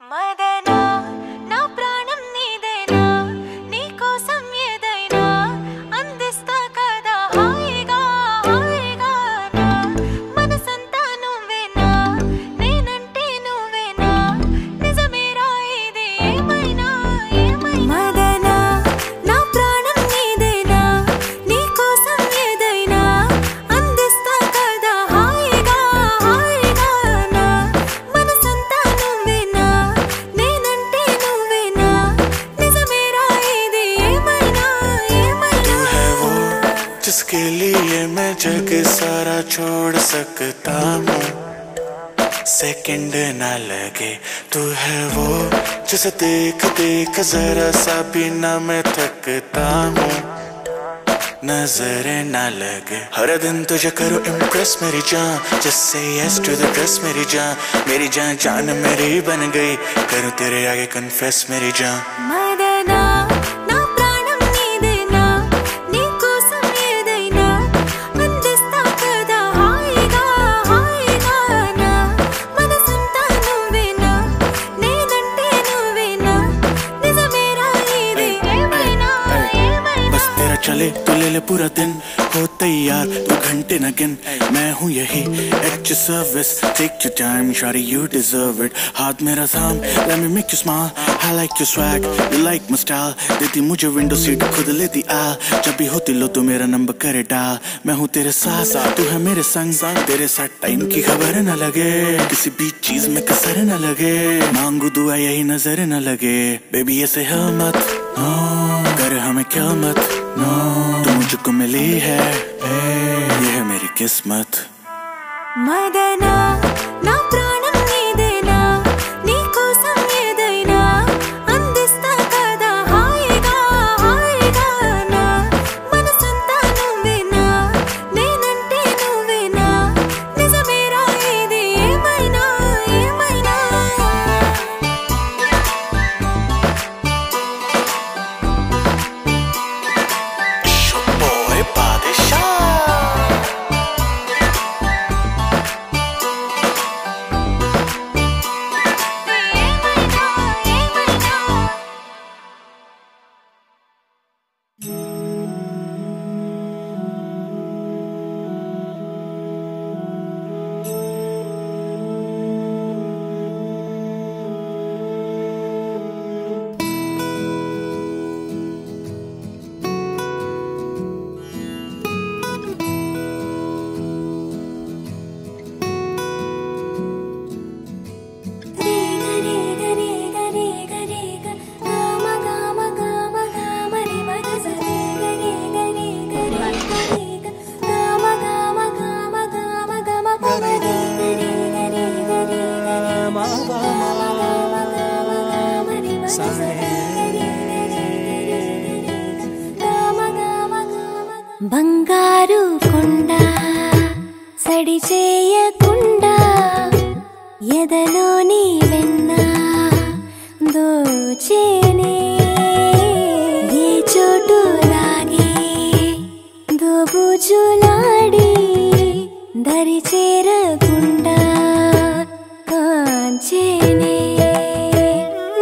మదనా నా ప్రాణం నీదేనా నీ కోసం ఏదైనా అందిస్తా కదా హాయిగా హాయిగా నా మనసంతా నువ్వేనా నేనంటే నువ్వేనా నిజమేరా ఇది ఏమైనా ఏమైనా మదనా నా ప్రాణం నీదేనా నీ కోసం ఏదైనా అందిస్తా కదా హాయిగా హాయిగా నా మనసంతా నువ్వేనా నేనంటే నువ్వేనా నిజమేరా ఇది ఏమైనా ఏమైనా तू है वो जिसके लिए मैं जग सारा छोड़ सकता हूँ सेकंड ना लगे तू है वो जिसे देख देख जरा सा भी ना मैं थकता हूँ नजरें ना लगे हर दिन तुझे करो इम्प्रेस मेरी जान just say yes to the dress मेरी जान जान मेरी बन गई करूँ तेरे आगे कन्फेस मेरी जान మదనా నా ప్రాణం నీదేనా నీ కోసం ఏదైనా అందిస్తా కదా హాయిగా హాయిగా నా మనసంతా నువ్వేనా నేనంటే నువ్వేనా నిజమేరా ఇది ఏమైనా ఏమైనా बस तेरा चले तो ले ले पूरा दिन हो तैयार तू घंटे न गिन मैं हूँ यही at your service take your time shawty you deserve it हाथ मेरा थाम let me make you smile I like your swag you like my style देती मुझे विंडो सीट खुद लेती आ जब भी होती लो तो मेरा नंबर करे डाल मैं हूँ तेरे साथ तू है मेरे संग तेरे साथ टाइम की खबर न लगे किसी भी चीज में कसर न लगे मांगू दुआ यही नजर न लगे बेबी ऐसे है मत कर हमें क्या मत तू मुझको मिली है ये है मेरी किस्मत మదనా నా ప్రాణం నీదేనా నీ కోసం ఏదైనా అందిస్తా కదా హాయిగా హాయిగా నా మనసంతా నువ్వేనా నేనంటే నువ్వేనా నిజమేరా ఇది ఏమైనా ఏమైనా boy बादशाह ఏమైనా ఏమైనా బంగారు కొండ సడి చేయకుండా ఎదలోని వెన్న దోచేనే ఏ చోటు లాగే దోబుజులాడి దరి చేరకుండా కాంచేనే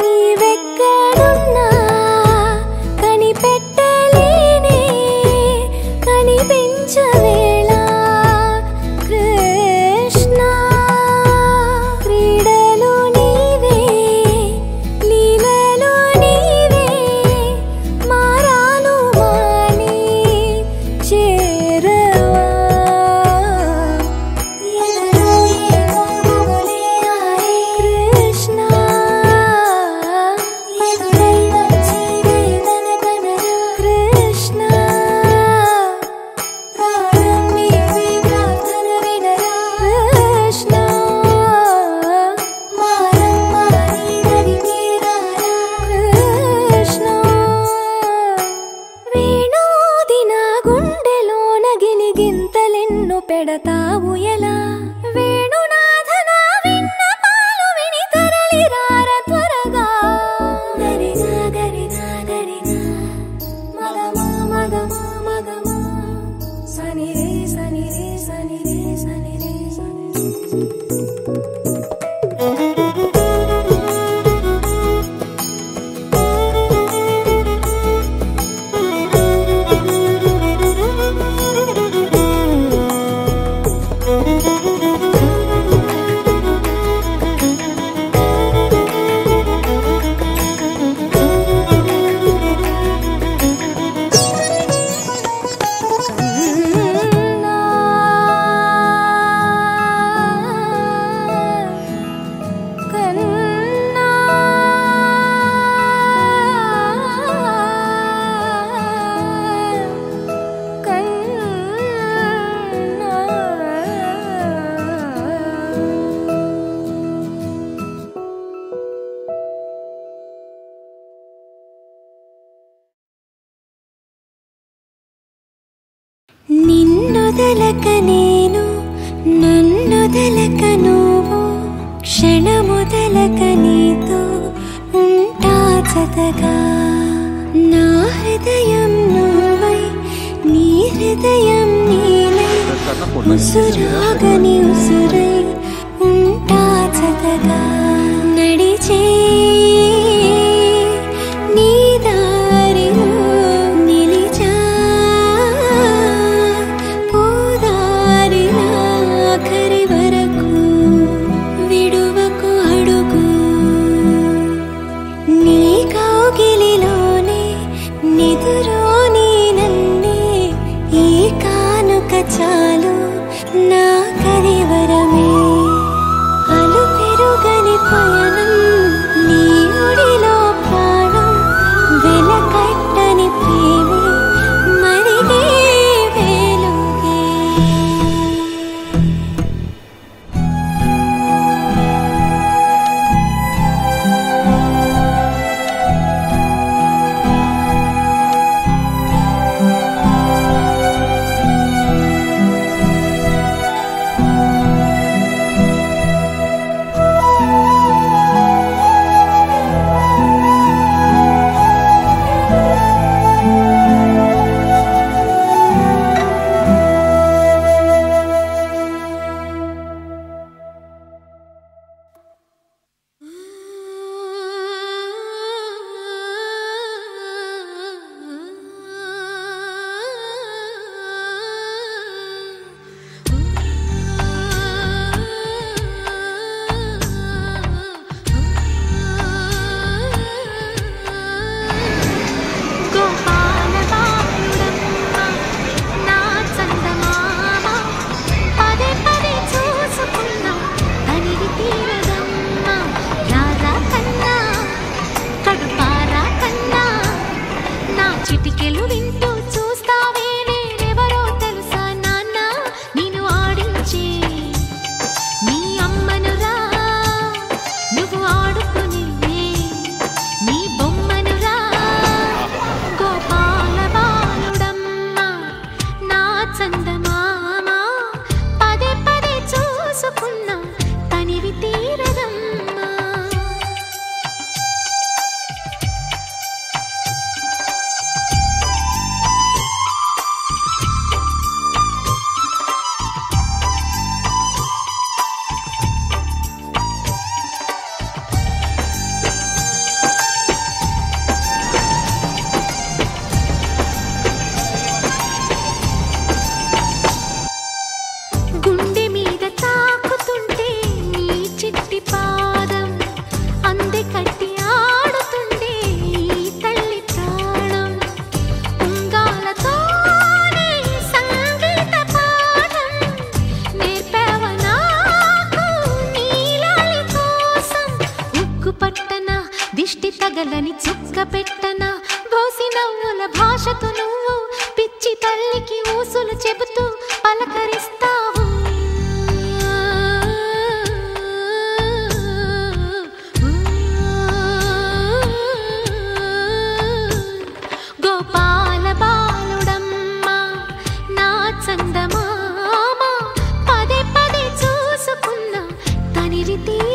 నీవెక్కడున్నా కనిపెట్టలేనే కనిపించవేళ కృష్ణ క్రీడలు నీవే లీలలు నీవే మారాను మాని చేరవా కదలక నేను నన్నొదలక నువ్వు క్షణమొదలక నీతో ఉంటా జతగా నా హృదయం నువ్వై నీ హృదయం నీలై ఉసురాగని ఉసురై ఉంటా జతగా నడిచే నీ దారిలో నిలిచా పోదారిలా ఆఖరి వరకు విడువకు అడుగు నీ కౌగిలిలోనే నిదురోని నన్నే ఈ కానుక చాలు నా కరివరమే అలు పెరుగని పయనం నీ ఒడిలో ప్రాణం వెలకట్టని ప్రేమే మరిగే వెలుగే చిటికెలు వింటూ చూస్తావే నేనెవరో తెలుసా నాన్న నిన్ను ఆడించే నీ అమ్మనురా నువ్వు ఆడుకునే నీ బొమ్మనురా గోపాల బాలుడమ్మ నా చందమామ పదే పదే చూసుకున్నా తనివి తీరదమ్మా గుండె మీద తాకుతుంటే నీ చిట్టి పాదం అందే కట్టి ఆడుతుండే ఈ తల్లి ప్రాణం ఉంగాలతోనే సంగీత పాఠం నేర్పావ నాకు నీలాలి కోసం ఉక్కు పట్టన దిష్టి తగలని చుక్క పెట్టన బోసి నవ్వుల భాషతో నువ్వు పిచ్చి తల్లికి ఊసులు చెబుతూ పలకరిస్తావు గోపాల బాలుడమ్మ నా చందమామ పదే పదే చూసుకున్నా తనివి తీరదమ్మా